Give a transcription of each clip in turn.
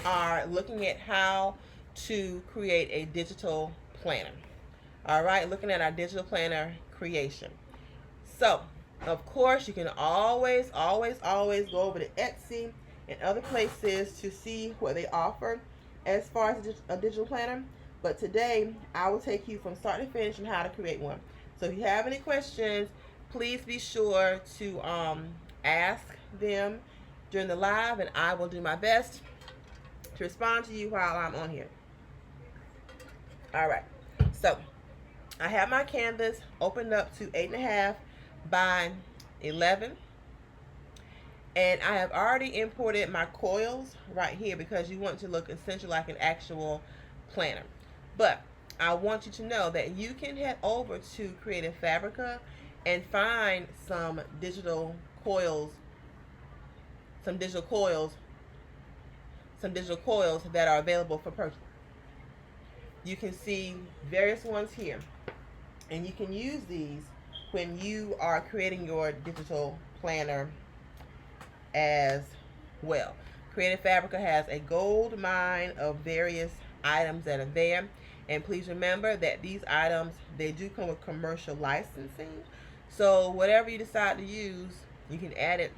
are looking at how to create a digital planner. All right, looking at our digital planner creation. So, of course, you can always go over to Etsy and other places to see what they offer as far as a digital planner. But today, I will take you from start to finish on how to create one. So, if you have any questions, please be sure to ask them during the live, and I will do my best to respond to you while I'm on here. All right. So, I have my canvas opened up to 8.5 by 11, and I have already imported my coils right here because you want to look essentially like an actual planner. But I want you to know that you can head over to Creative Fabrica and find coils, some digital coils, some digital coils that are available for purchase. You can see various ones here, and you can use these when you are creating your digital planner as well. Creative Fabrica has a gold mine of various items that are there. And please remember that these items, they do come with commercial licensing. So whatever you decide to use, you can add it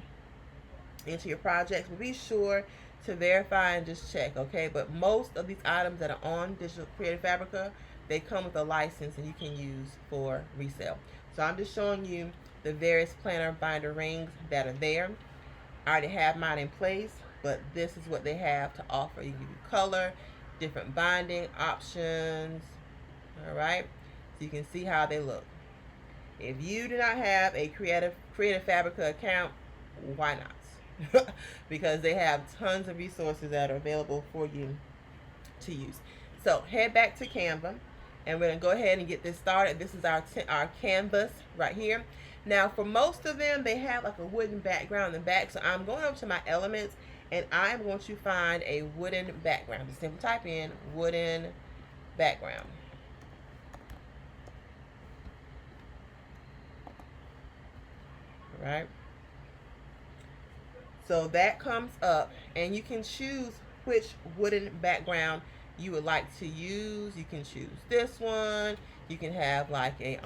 into your projects. But be sure to verify and just check, okay? But most of these items that are on Digital Creative Fabrica, they come with a license and you can use for resale. So I'm just showing you the various planner binder rings that are there. I already have mine in place, but this is what they have to offer. You can do color, different binding options. All right, so you can see how they look. If you do not have a Creative Fabrica account, why not? Because they have tons of resources that are available for you to use. So head back to Canva, and we're gonna go ahead and get this started. This is our canvas right here. Now, for most of them, they have like a wooden background in the back. So I'm going over to my elements, and I'm going to find a wooden background. Just simply type in wooden background. All right. So that comes up, and you can choose which wooden background you would like to use. You can choose this one. You can have like a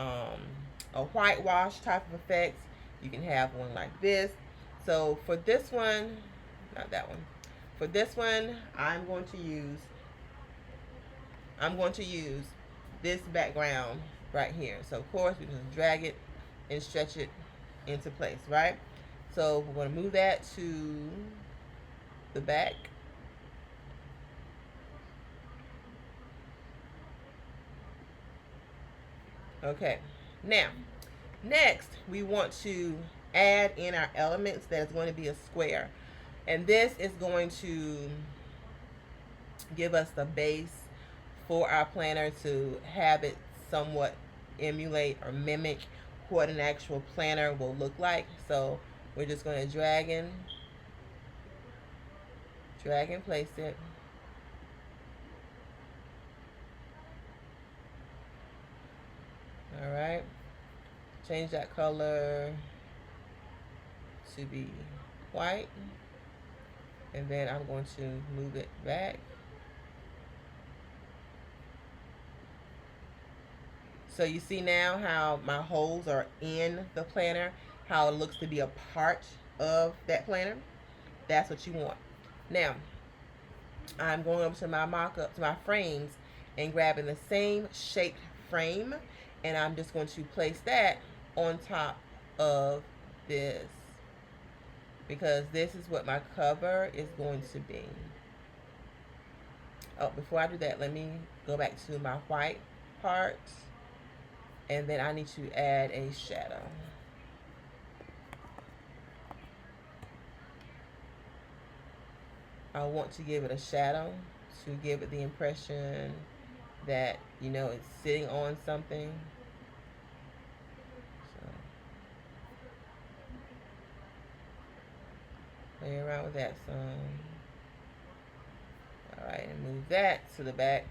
whitewash type of effect. You can have one like this. So for this one, not that one. For this one, I'm going to use this background right here. So of course we just drag it and stretch it into place, right? So we're going to move that to the back. Okay. Now, next we want to add in our elements that is going to be a square. And this is going to give us the base for our planner to have it somewhat emulate or mimic what an actual planner will look like. So we're just going to drag and place it. All right. Change that color to be white. And then I'm going to move it back. So you see now how my holes are in the planner, how it looks to be a part of that planner. That's what you want. Now, I'm going over to my mock-up, to my frames, and grabbing the same shaped frame, and I'm just going to place that on top of this, because this is what my cover is going to be. Oh, before I do that, let me go back to my white part, and then I need to add a shadow. I want to give it a shadow to give it the impression that, you know, it's sitting on something. So, play around with that some. Alright, and move that to the back.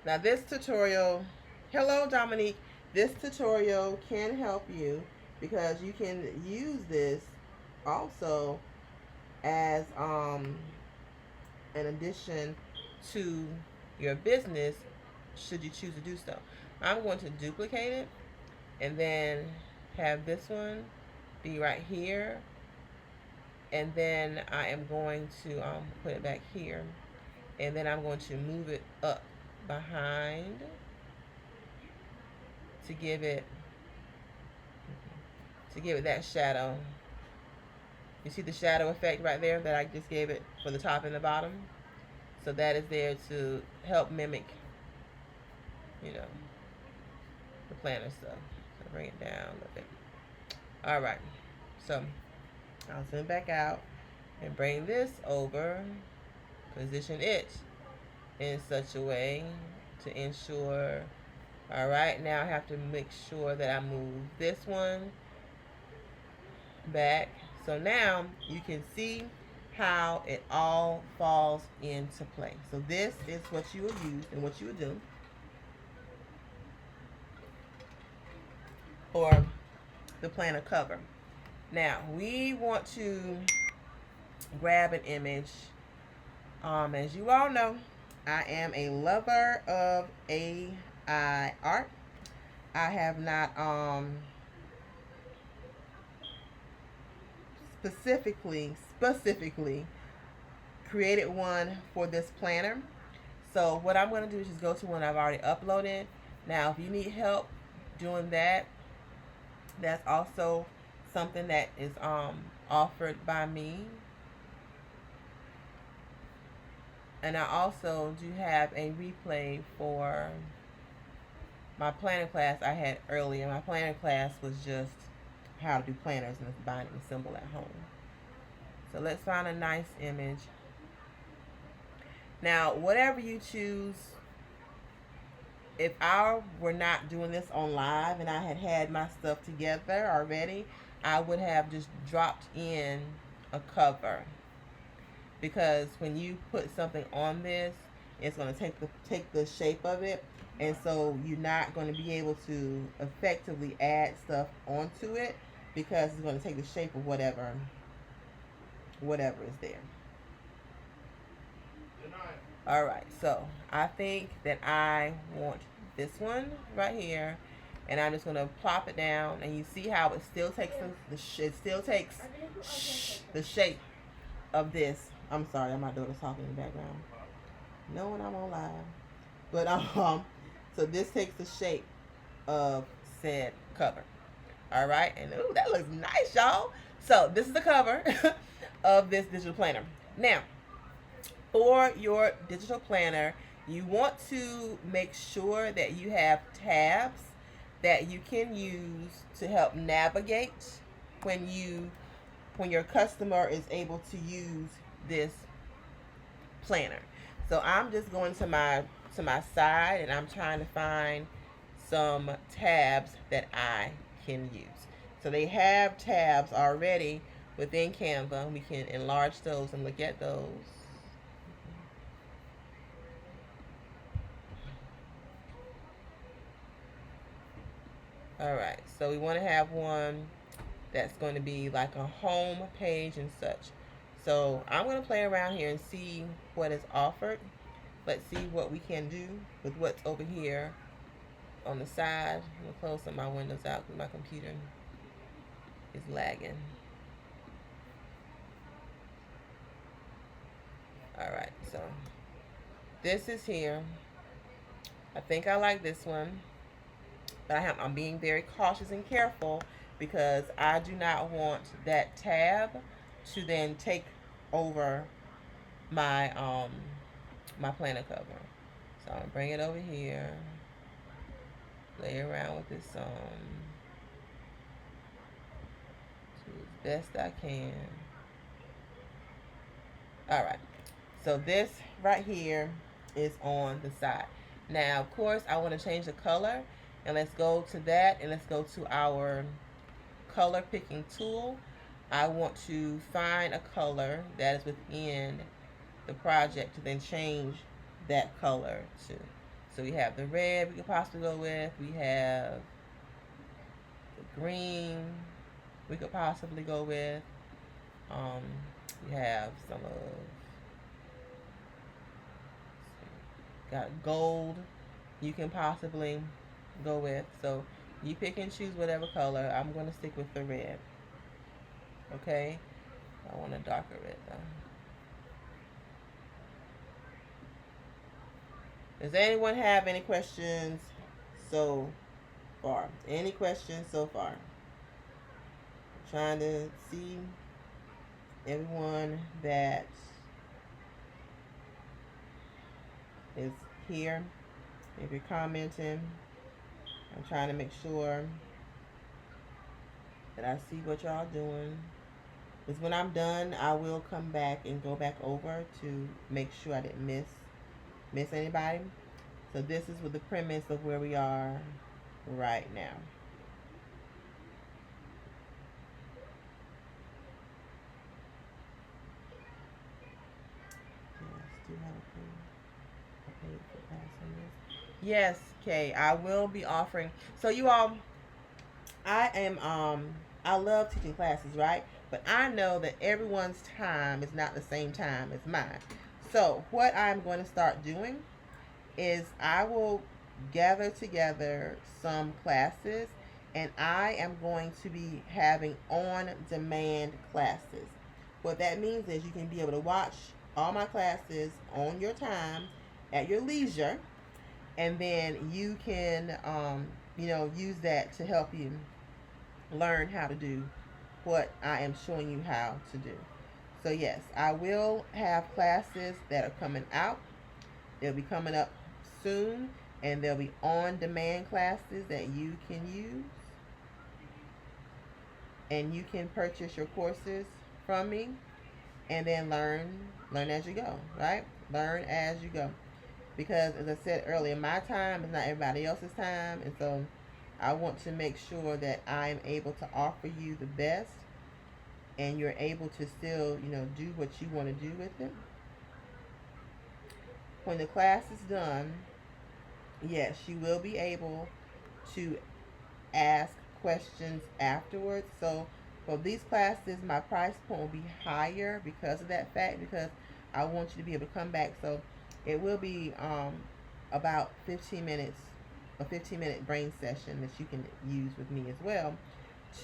Now this tutorial, hello Dominique, this tutorial can help you because you can use this also as an addition to your business should you choose to do so. I'm going to duplicate it and then have this one be right here, and then I am going to put it back here, and then I'm going to move it up behind to give it that shadow. You see the shadow effect right there that I just gave it for the top and the bottom? So that is there to help mimic, you know, the planner stuff. So bring it down a little bit. All right. So I'll zoom back out and bring this over, position it in such a way to ensure. All right, now I have to make sure that I move this one back. So now you can see how it all falls into place. So this is what you will use and what you will do for the planner cover. Now we want to grab an image. As you all know, I am a lover of AI art. I have not specifically created one for this planner. So what I'm going to do is just go to one I've already uploaded. Now if you need help doing that, that's also something that is offered by me. And I also do have a replay for my planner class I had earlier. My planner class was just how to do planners and bind and assemble at home. So let's find a nice image. Now, whatever you choose, if I were not doing this on live and I had my stuff together already, I would have just dropped in a cover. Because when you put something on this, it's going to take the shape of it, and so you're not going to be able to effectively add stuff onto it because it's going to take the shape of whatever is there. All right, so I think that I want this one right here, and I'm just going to plop it down, and you see how it still takes the shape of this. I'm sorry, my daughter's talking in the background, knowing I'm on live. But so this takes the shape of said cover. All right, and ooh, that looks nice, y'all. So this is the cover of this digital planner. Now, for your digital planner, you want to make sure that you have tabs that you can use to help navigate when your customer is able to use this planner. So I'm just going to my side and I'm trying to find some tabs that I can use. So they have tabs already within Canva. We can enlarge those and look at those. All right, so we want to have one that's going to be like a home page and such. So I'm going to play around here and see what is offered. Let's see what we can do with what's over here on the side. I'm going to close some of my windows out because my computer is lagging. All right, so this is here. I think I like this one, but I'm being very cautious and careful because I do not want that tab to then take over my my planner cover. So I'm gonna bring it over here, play around with this do as best I can. All right, so this right here is on the side. Now, of course, I want to change the color, and let's go to that, and let's go to our color picking tool. I want to find a color that is within the project to then change that color to. So we have the red we could possibly go with. We have the green we could possibly go with. Um, we have some of, got gold you can possibly go with. So you pick and choose whatever color. I'm going to stick with the red. Okay? I want a darker red though. Does anyone have any questions so far? Any questions so far? I'm trying to see everyone that is here. If you're commenting, I'm trying to make sure that I see what y'all doing. Because when I'm done, I will come back and go back over to make sure I didn't miss anybody. So this is with the premise of where we are right now. Yes, do you have a paid for class on this? Yes, Kay, I will be offering. So you all, I love teaching classes, right? But I know that everyone's time is not the same time as mine. So what I'm going to start doing is I will gather together some classes, and I am going to be having on-demand classes. What that means is you can be able to watch all my classes on your time at your leisure, and then you can use that to help you learn how to do what I am showing you how to do. So yes, I will have classes that are coming out. They'll be coming up soon, and there'll be on-demand classes that you can use, and you can purchase your courses from me and then learn as you go, right? Learn as you go. Because as I said earlier, my time is not everybody else's time, and so I want to make sure that I'm able to offer you the best, and you're able to still, do what you want to do with it. When the class is done, yes, you will be able to ask questions afterwards. So for these classes, my price point will be higher because of that fact, because I want you to be able to come back. So it will be about 15 minutes, a 15-minute brain session that you can use with me as well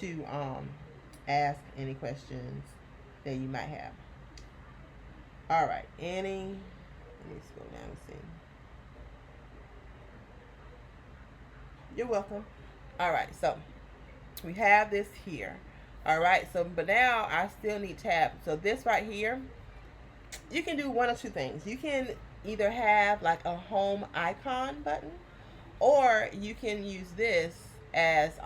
to ask any questions that you might have. All right, let me scroll down and see. You're welcome. All right, so we have this here. All right, so but now I still need tabs. So this right here, you can do one of two things. You can either have like a home icon button, or you can use this as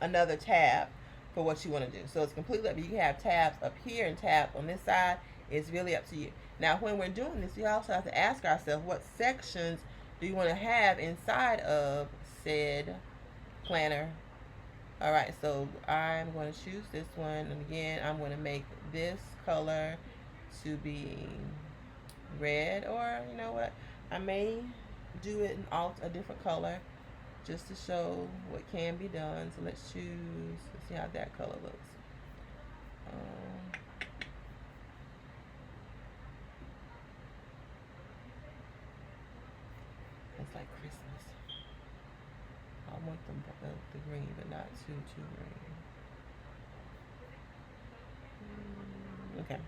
another tab for what you want to do. So it's completely up to you. You can have tabs up here and tabs on this side. It's really up to you. Now, when we're doing this, we also have to ask ourselves, what sections do you want to have inside of said planner? All right, so I'm going to choose this one, and again, I'm going to make this color to be red, or you know what, I may do it in a different color just to show what can be done. So let's see how that color looks. It's like Christmas. I want the green, but not too green. Okay,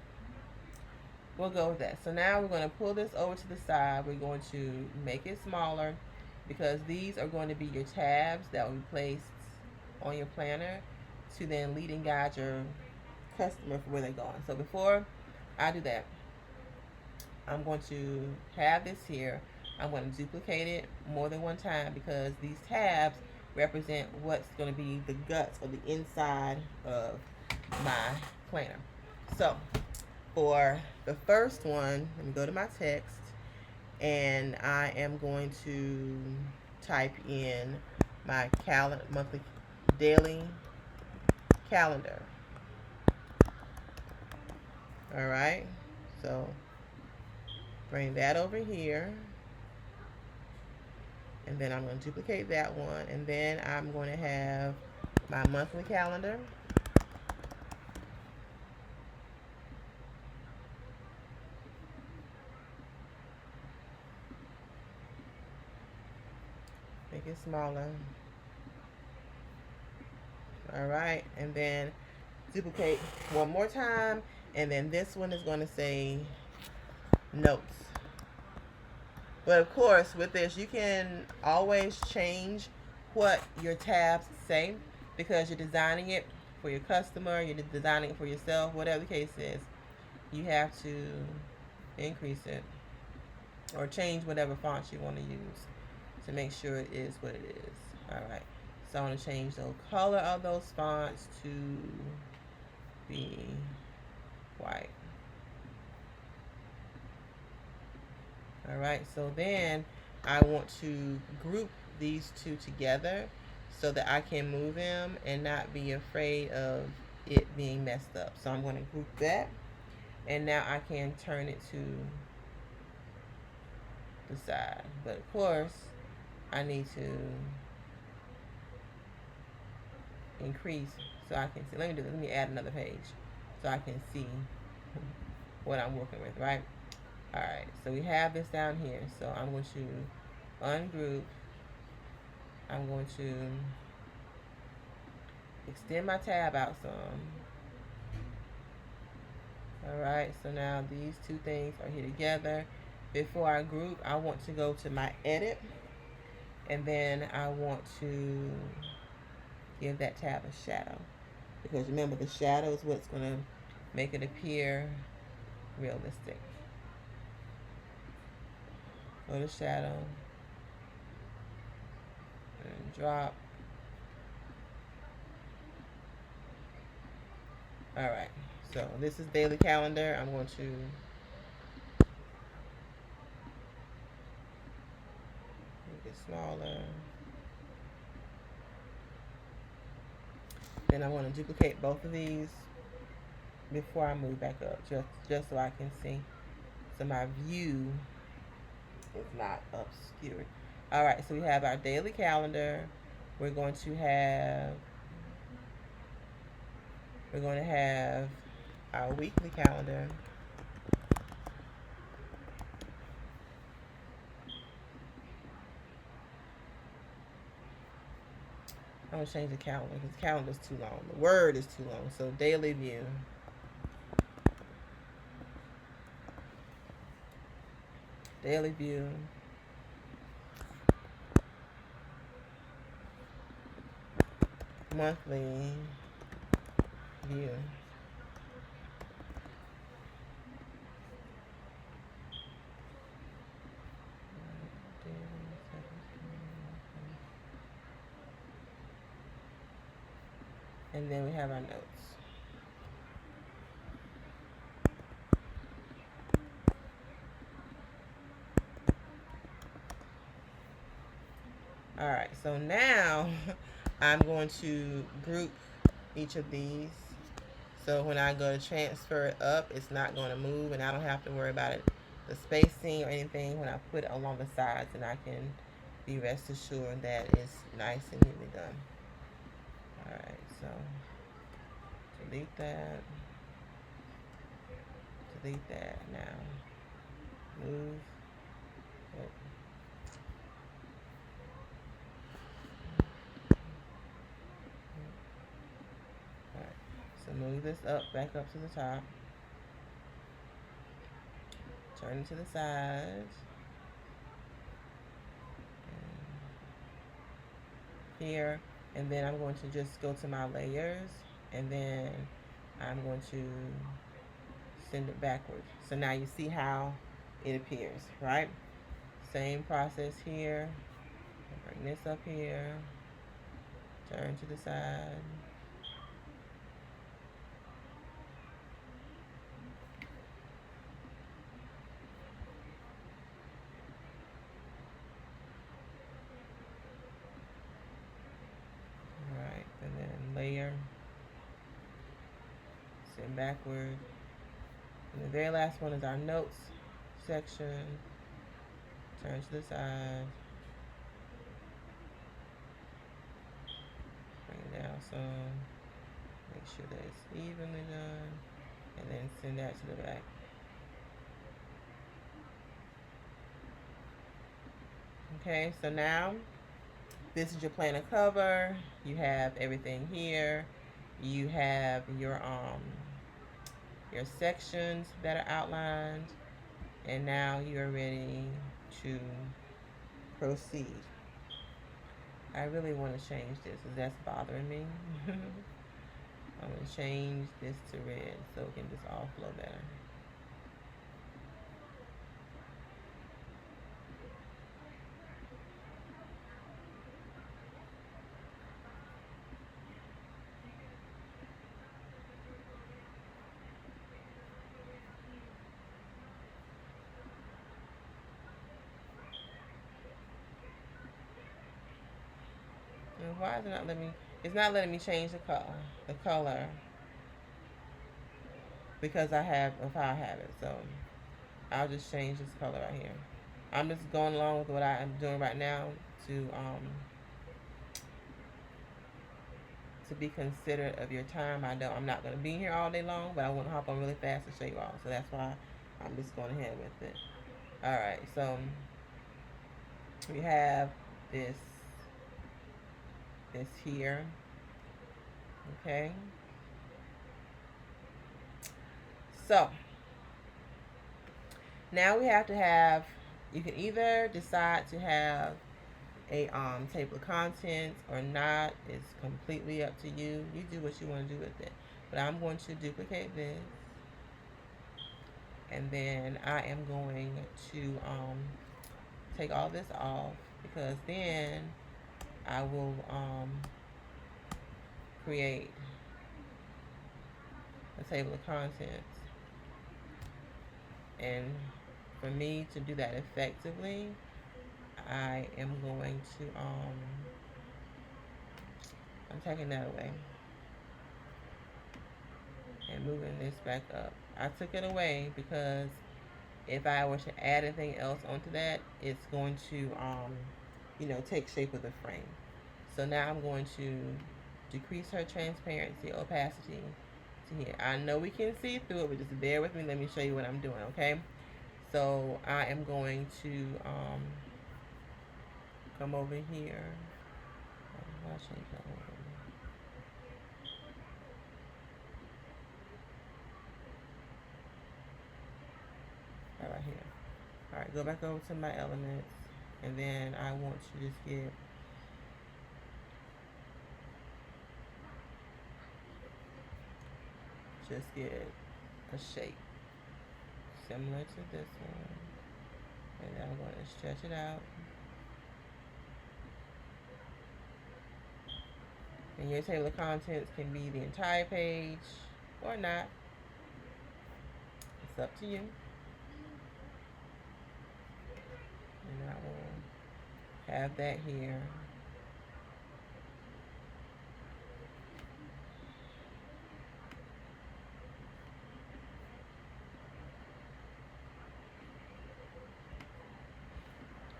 we'll go with that. So now we're going to pull this over to the side. We're going to make it smaller, because these are going to be your tabs that will be placed on your planner to then lead and guide your customer for where they're going. So before I do that, I'm going to have this here. I'm going to duplicate it more than one time, because these tabs represent what's going to be the guts or the inside of my planner. So for the first one, let me go to my text, and I am going to type in my monthly daily calendar. All right, so bring that over here. And then I'm going to duplicate that one. And then I'm going to have my monthly calendar. Make it smaller. All right. And then duplicate one more time. And then this one is going to say notes. But of course, with this, you can always change what your tabs say because you're designing it for your customer, you're designing it for yourself, whatever the case is. You have to increase it or change whatever fonts you want to use to make sure it is what it is. All right. So I'm going to change the color of those fonts to be white. All right, so then I want to group these two together so that I can move them and not be afraid of it being messed up. So I'm going to group that, and now I can turn it to the side. But of course, I need to increase so I can see. Let me add another page so I can see what I'm working with, right? Alright, so we have this down here. So I'm going to ungroup. I'm going to extend my tab out some. Alright, so now these two things are here together. Before I group, I want to go to my edit. And then I want to give that tab a shadow. Because remember, the shadow is what's going to make it appear realistic. Go to shadow and drop. Alright, so this is daily calendar. I'm going to make it smaller. Then I want to duplicate both of these before I move back up, just so I can see. So my view is not obscured. Alright, so we have our daily calendar. We're going to have our weekly calendar. I'm going to change the calendar because the calendar is too long. The word is too long. So daily view. Daily view. Monthly view. And then we have our notes. Alright, so now I'm going to group each of these. So when I go to transfer it up, it's not going to move and I don't have to worry about it, the spacing or anything when I put it along the sides, and I can be rest assured that it's nice and neatly done. Alright, so delete that. Delete that now. Move. Oh. Alright, so move this up, back up to the top. Turn it to the sides. Here, and then I'm going to just go to my layers, and then I'm going to send it backwards. So now you see how it appears, right? Same process here. Bring this up here. Turn to the side. Alright, and then layer. Send backward. And the very last one is our notes section. Turn to the side. also make sure that it's evenly done, and then send that to the back. Okay, so now this is your planner cover. You have everything here. You have your sections that are outlined, and now you're ready to proceed. I really want to change this because that's bothering me. I'm going to change this to red so it can just all flow better. And why is it not letting me? It's not letting me change the color because I have a file habit. So I'll just change this color right here. I'm just going along with what I am doing right now to be considerate of your time. I'm not going to be here all day long, but I want to hop on really fast to show you all. So that's why I'm just going ahead with it. All right, so we have this here. Okay. So now we have to have, you can either decide to have a table of contents or not. It's completely up to you. You do what you want to do with it. But I'm going to duplicate this, and then I am going to take all this off, because then I will create a table of contents. And for me to do that effectively, I am going to I'm taking that away and moving this back up. I took it away because if I were to add anything else onto that, it's going to take shape of the frame. So now I'm going to decrease her transparency, opacity to here. I know we can see through it, but just bear with me. Let me show you what I'm doing, okay? So I am going to come over here. I'll change that one. Right here. All right, go back over to my elements, and then I want to just get a shape similar to this one, and then I'm going to stretch it out. And your table of contents can be the entire page or not. It's up to you. And I will have that here.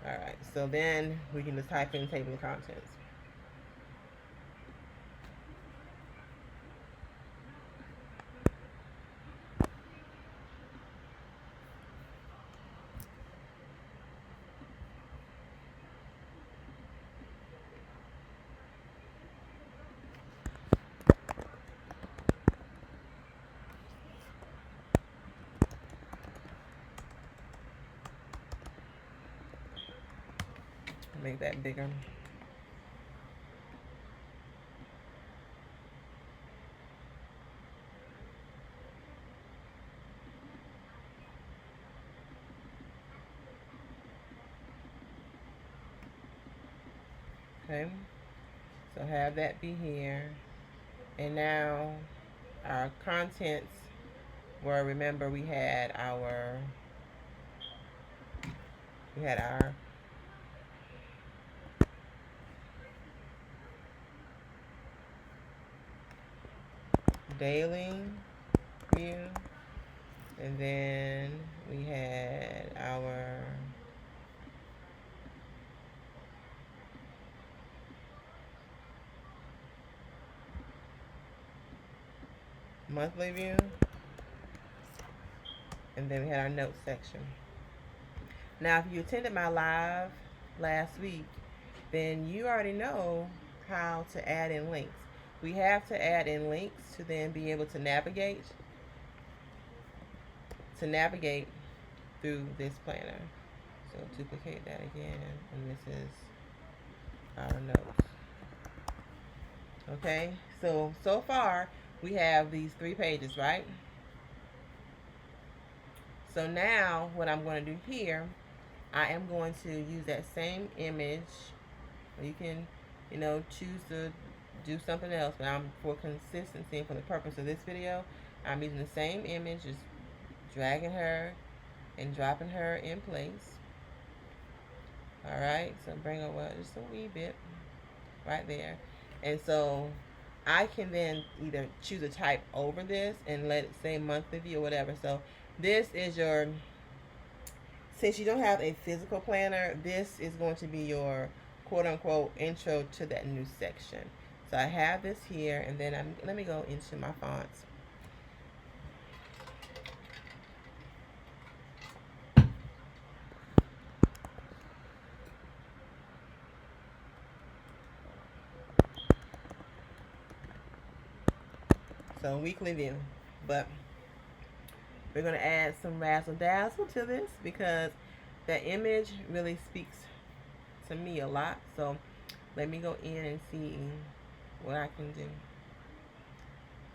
Alright, so then we can just type in table of contents. Make that bigger. Okay, so have that be here. And now our contents, where remember we had our daily view, and then we had our monthly view, and then we had our notes section. Now, if you attended my live last week, then you already know how to add in links. We have to add in links to then be able to navigate through this planner. So duplicate that again, and this is our notes. Okay, so far we have these 3 pages, right? So now what I'm going to do here, I am going to use that same image. You can, choose to do something else, but for consistency and for the purpose of this video, I'm using the same image, just dragging her and dropping her in place. Alright, so bring her just a wee bit right there. And so I can then either choose a type over this and let it say monthly view or whatever. So this is your, since you don't have a physical planner, this is going to be your quote-unquote intro to that new section. So I have this here, and then let me go into my fonts. So weekly view, but we're going to add some razzle dazzle to this because that image really speaks to me a lot. So let me go in and see what I can do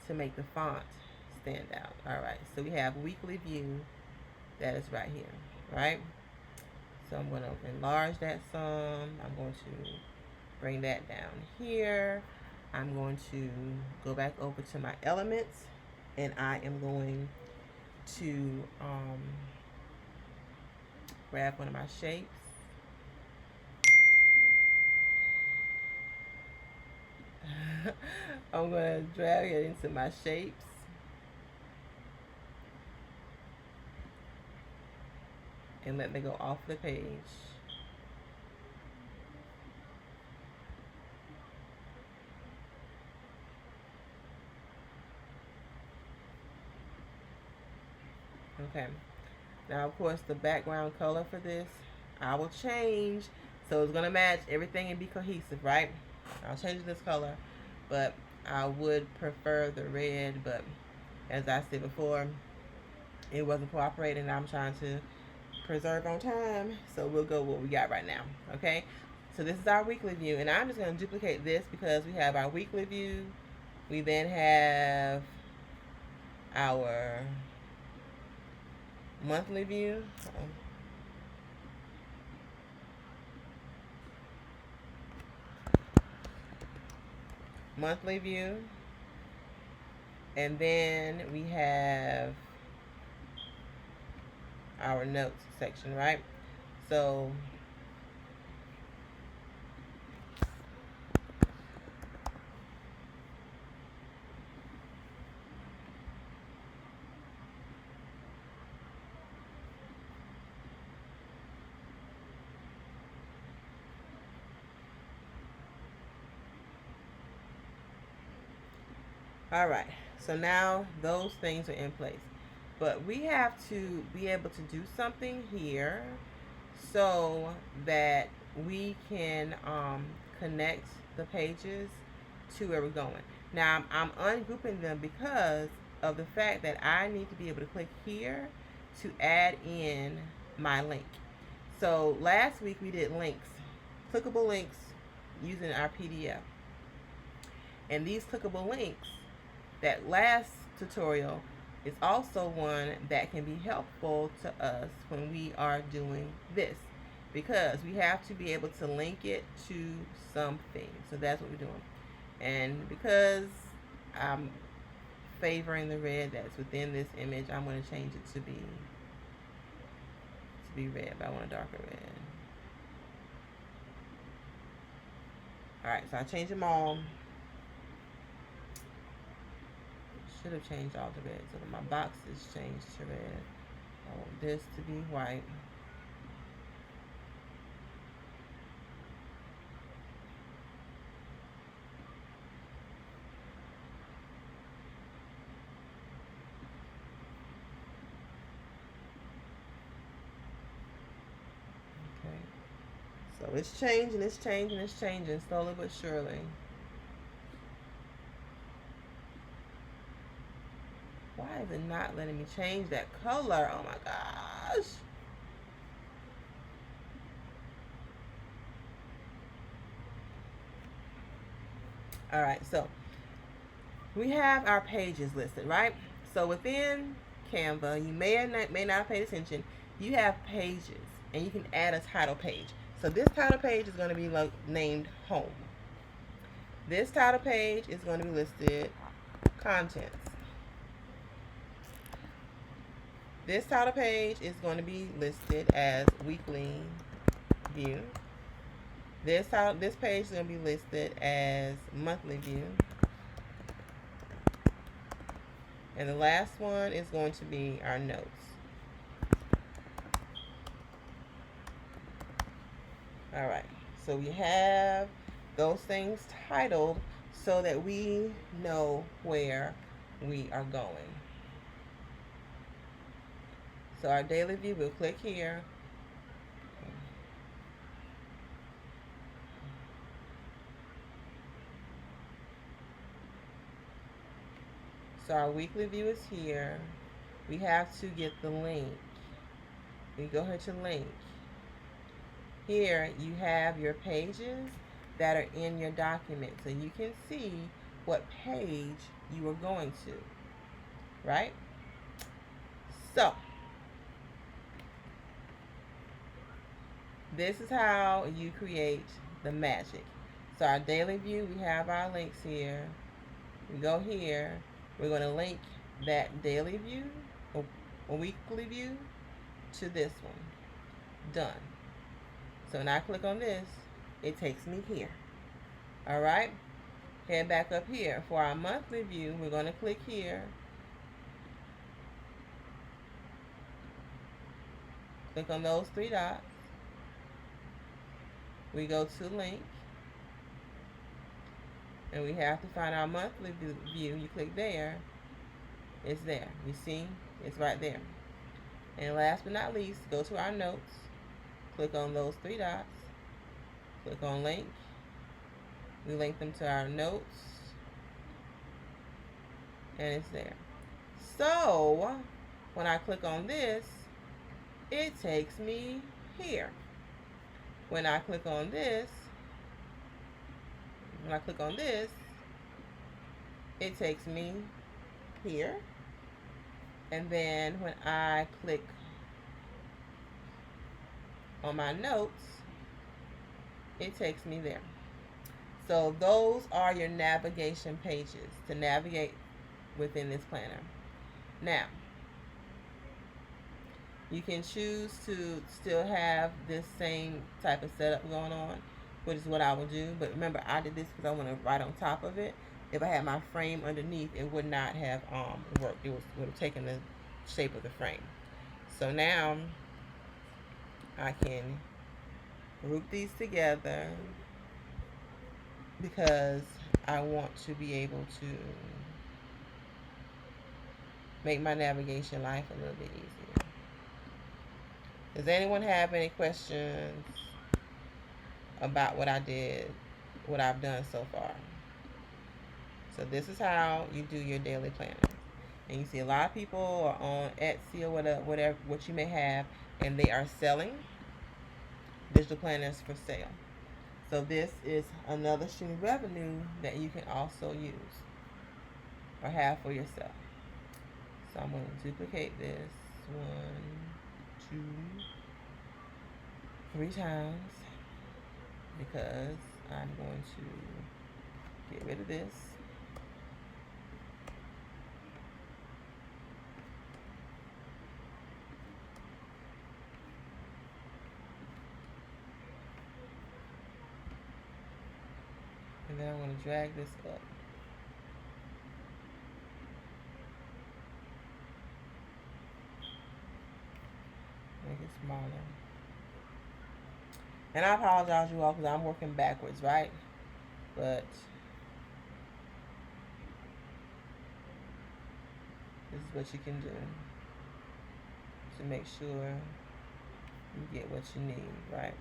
to make the font stand out. Alright, so we have weekly view, that is right here, right? So I'm going to enlarge that some. I'm going to bring that down here. I'm going to go back over to my elements, and I am going to grab one of my shapes. I'm going to drag it into my shapes. And let me go off the page. Okay. Now, of course, the background color for this, I will change. So it's going to match everything and be cohesive, right? I'll change this color, but I would prefer the red. But as I said before, it wasn't cooperating. I'm trying to preserve on time. So we'll go with what we got right now. Okay. So this is our weekly view. And I'm just going to duplicate this because we have our weekly view. We then have our monthly view. Monthly view. And then we have our notes section, right? So all right, so now those things are in place, but we have to be able to do something here so that we can connect the pages to where we're going. Now I'm ungrouping them because of the fact that I need to be able to click here to add in my link. So last week we did links, clickable links using our PDF. And these clickable links, that last tutorial is also one that can be helpful to us when we are doing this, because we have to be able to link it to something. So that's what we're doing. And because I'm favoring the red that's within this image, I'm going to change it to be red, but I want a darker red. Alright, so I changed them all. Should have changed all the red, so that my box is changed to red. I want this to be white. So it's changing, it's changing, it's changing, slowly but surely. Why is it not letting me change that color? Oh my gosh. All right, so we have our pages listed, right? So within Canva, you may or may not have paid attention, you have pages, and you can add a title page. So this title page is going to be named Home. This title page is going to be listed Contents. This title page is going to be listed as Weekly View. This page is going to be listed as Monthly View. And the last one is going to be our notes. All right, so we have those things titled so that we know where we are going. So our daily view, we'll click here. So our weekly view is here. We have to get the link. We go here to link. Here you have your pages that are in your document, so you can see what page you are going to, right? So this is how you create the magic. So our daily view, we have our links here. We go here. We're going to link that daily view or weekly view to this one. Done. So when I click on this, it takes me here. All right. Head back up here. For our monthly view, we're going to click here. Click on those three dots. We go to link. And we have to find our monthly view. You click there. It's there. You see? It's right there. And last but not least, go to our notes. Click on those three dots. Click on link. We link them to our notes. And it's there. So, when I click on this, it takes me here. When I click on this, it takes me here. And then when I click on my notes, it takes me there. So those are your navigation pages to navigate within this planner. Now, you can choose to still have this same type of setup going on, which is what I will do. But remember, I did this because I want to write on top of it. If I had my frame underneath, it would not have worked. It would have taken the shape of the frame. So now I can group these together because I want to be able to make my navigation life a little bit easier. Does anyone have any questions about what I did, what I've done so far? So this is how you do your daily planner. And you see a lot of people are on Etsy or whatever what you may have, and they are selling digital planners for sale. So this is another stream of revenue that you can also use or have for yourself. So I'm going to duplicate this 1, 2, 3 times because I'm going to get rid of this. And then I'm going to drag this up. Make it smaller. And I apologize, you all, because I'm working backwards, right? But this is what you can do to make sure you get what you need, right?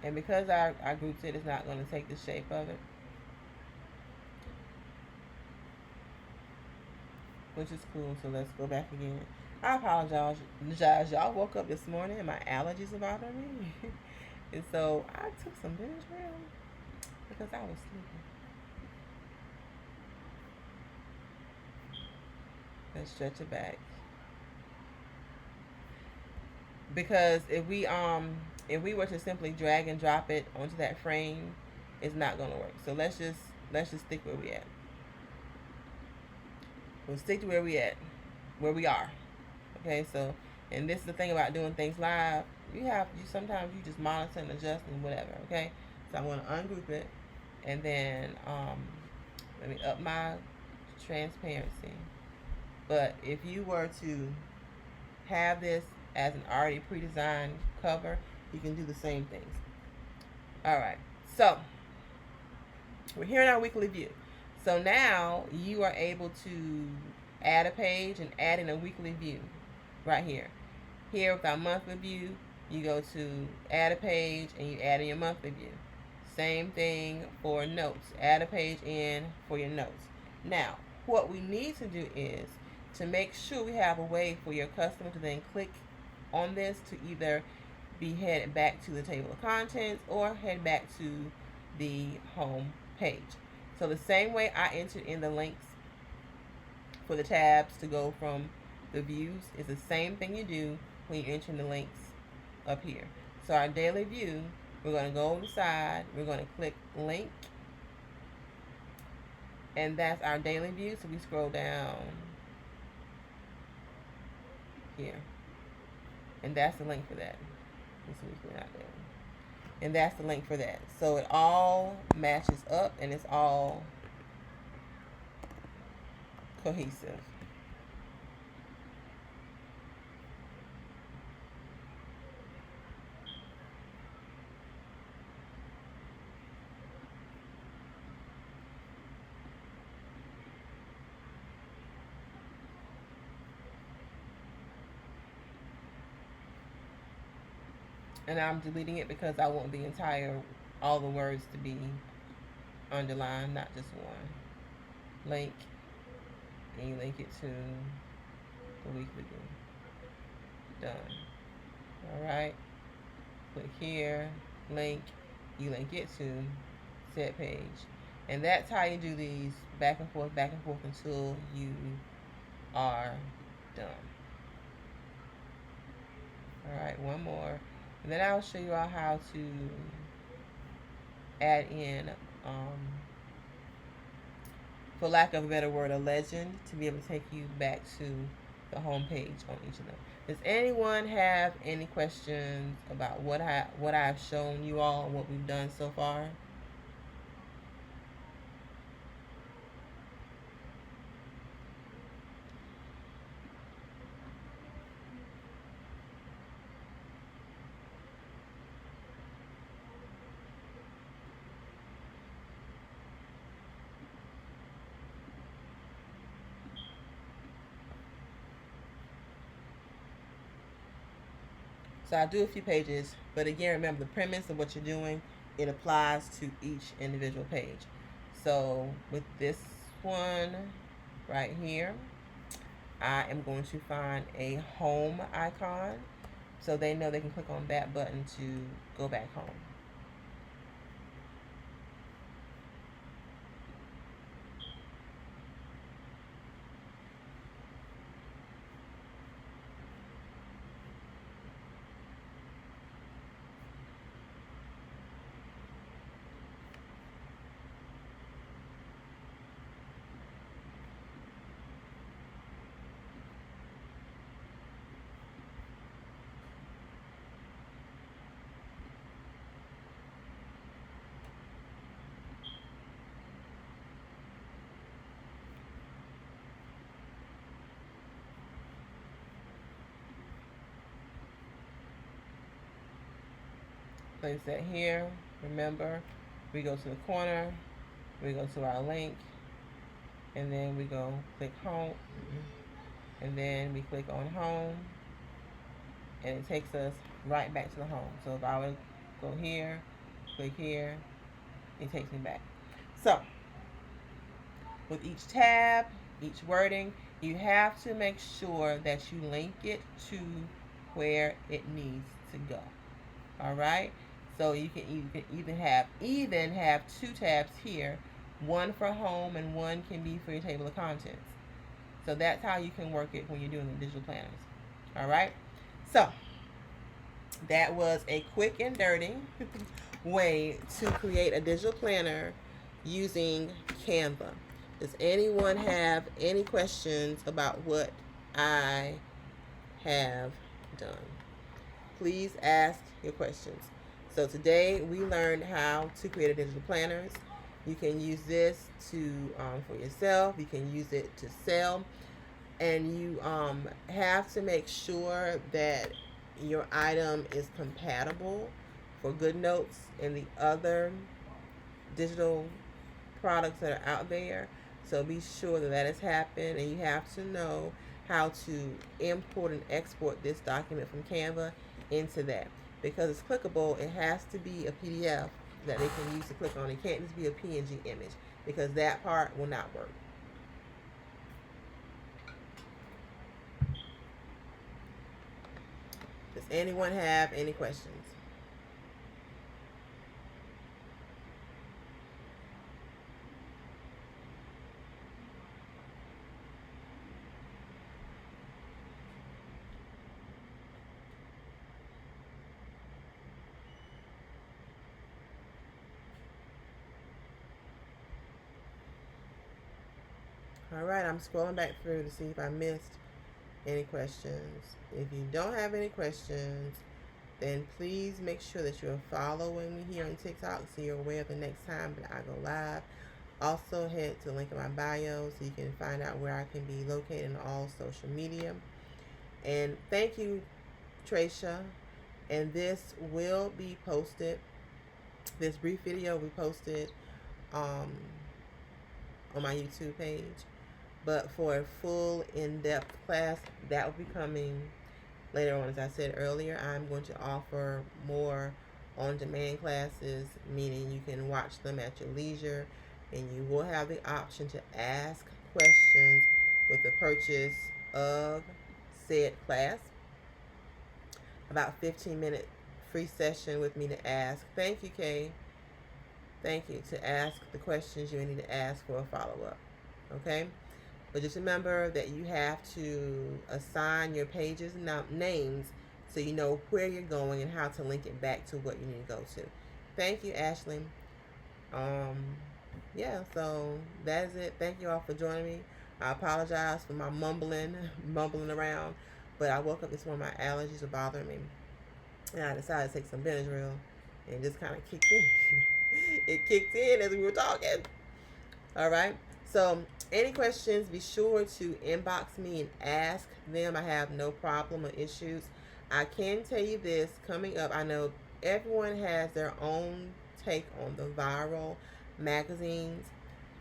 And because our grouped it is not going to take the shape of it, which is cool. So let's go back again. I apologize. Y'all woke up this morning and my allergies are bothering me. And so I took some Benadryl because I was sleeping. Let's stretch it back. Because if we were to simply drag and drop it onto that frame, it's not gonna work. So let's just stick where we at. We'll stick to where we are. Okay, so and this is the thing about doing things live. You sometimes you just monitor and adjust and whatever. Okay, so I'm gonna ungroup it, and then let me up my transparency. But if you were to have this as an already pre-designed cover, you can do the same things. All right, so we're here in our weekly view. So now you are able to add a page and add in a weekly view right here. Here with our monthly view, you go to add a page and you add in your monthly view. Same thing for notes. Add a page in for your notes. Now, what we need to do is to make sure we have a way for your customer to then click on this to either be headed back to the table of contents or head back to the home page. So the same way I entered in the links for the tabs to go from the views is the same thing you do when you enter in the links up here. So our daily view, we're going to go over the side, we're going to click link, and that's our daily view. So we scroll down here, and that's the link for that. And that's the link for that. So it all matches up and it's all cohesive. And I'm deleting it because I want all the words to be underlined, not just one. Link, and you link it to the weekly view. Done. Alright. Click here, link, you link it to set page. And that's how you do these back and forth until you are done. Alright, one more. And then I'll show you all how to add in, for lack of a better word, a legend to be able to take you back to the home page on each of them. Does anyone have any questions about what I've shown you all, what we've done so far? So I do a few pages, but again, remember the premise of what you're doing, it applies to each individual page. So with this one right here, I am going to find a home icon so they know they can click on that button to go back home. Place that here. Remember, we go to the corner, we go to our link, and then we go click home, and then we click on home, and it takes us right back to the home. So if I would go here, Click here. It takes me back. So with each tab, each wording, you have to make sure that you link it to where it needs to go. All right. So you can even have two tabs here, one for home and one can be for your table of contents. So that's how you can work it when you're doing the digital planners. All right. So that was a quick and dirty way to create a digital planner using Canva. Does anyone have any questions about what I have done? Please ask your questions. So today we learned how to create a digital planners. You can use this to for yourself. You can use it to sell, and you have to make sure that your item is compatible for GoodNotes and the other digital products that are out there. So be sure that that has happened, and you have to know how to import and export this document from Canva into that. Because it's clickable, it has to be a PDF that they can use to click on. It can't just be a PNG image, because that part will not work. Does anyone have any questions? All right, I'm scrolling back through to see if I missed any questions. If you don't have any questions, then please make sure that you're following me here on TikTok so you're aware of the next time that I go live. Also, head to the link in my bio so you can find out where I can be located on all social media. And thank you, Tracia. And this will be posted. This brief video will be posted on my YouTube page. But for a full in-depth class, that will be coming later on. As I said earlier, I'm going to offer more on-demand classes, meaning you can watch them at your leisure, and you will have the option to ask questions with the purchase of said class. About 15-minute free session with me to ask. Thank you, Kay. Thank you. To ask the questions you need to ask for a follow-up. Okay? But just remember that you have to assign your pages names so you know where you're going and how to link it back to what you need to go to. Thank you, Ashley. Yeah, so that is it. Thank you all for joining me. I apologize for my mumbling around, but I woke up this morning, my allergies were bothering me, and I decided to take some Benadryl, and it just kind of kicked in. It kicked in as we were talking. All right. So any questions, be sure to inbox me and ask them. I have no problem or issues. I can tell you this, coming up, I know everyone has their own take on the viral magazines.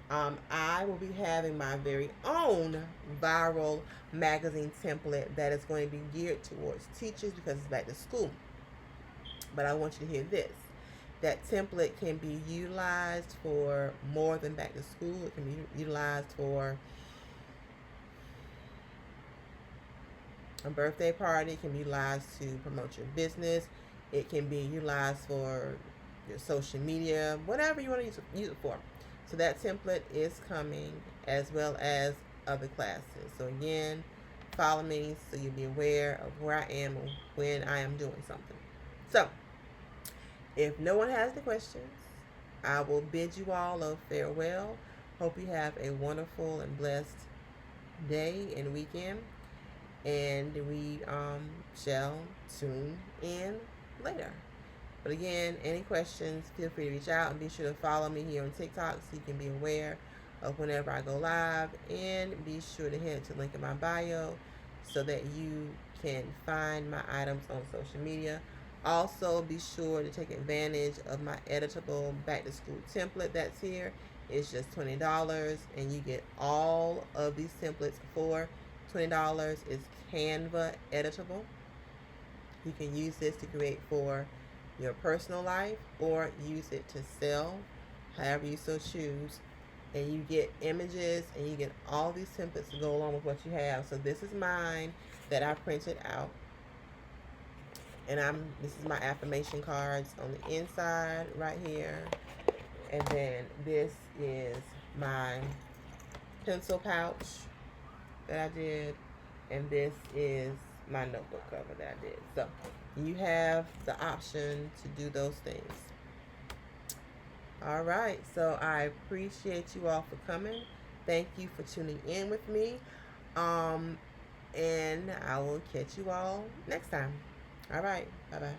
I will be having my very own viral magazine template that is going to be geared towards teachers because it's back to school. But I want you to hear this. That template can be utilized for more than back to school. It can be utilized for a birthday party. It can be utilized to promote your business. It can be utilized for your social media, whatever you want to use it for. So that template is coming, as well as other classes. So again, follow me so you'll be aware of where I am when I am doing something. So if no one has the questions, I will bid you all a farewell. Hope you have a wonderful and blessed day and weekend. And we shall tune in later. But again, any questions, feel free to reach out, and be sure to follow me here on TikTok so you can be aware of whenever I go live. And be sure to head to the link in my bio so that you can find my items on social media. Also, be sure to take advantage of my editable back to school template that's here. It's just $20, and you get all of these templates for $20. It's Canva editable. You can use this to create for your personal life or use it to sell, however you so choose. And you get images and you get all these templates to go along with what you have. So this is mine that I printed out. And this is my affirmation cards on the inside right here. And then this is my pencil pouch that I did. And this is my notebook cover that I did. So you have the option to do those things. All right, so I appreciate you all for coming. Thank you for tuning in with me. And I will catch you all next time. All right, bye-bye.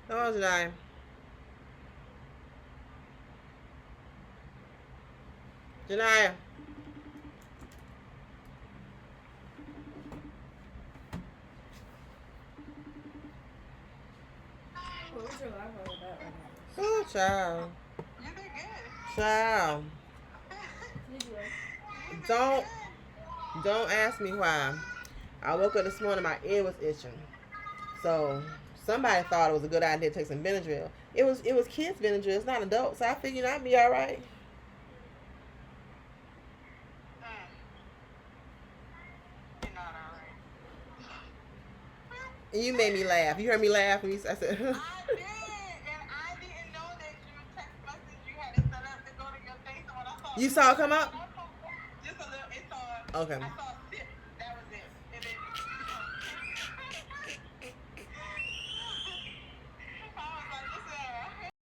Hello, Janai. Janai. What's your life all about right now? Oh, child. You did good. Child. You do. Don't ask me why. I woke up this morning, my ear was itching. So somebody thought it was a good idea to take some Benadryl. It was kids Benadryl. It's not adults. So I figured I'd be all right. You're not alright. And you made me laugh. You heard me laugh when I said. I did, and I didn't know that your text message you had it set up to go to your thing. So when I saw You saw it come up? just a little, it saw. Okay. I saw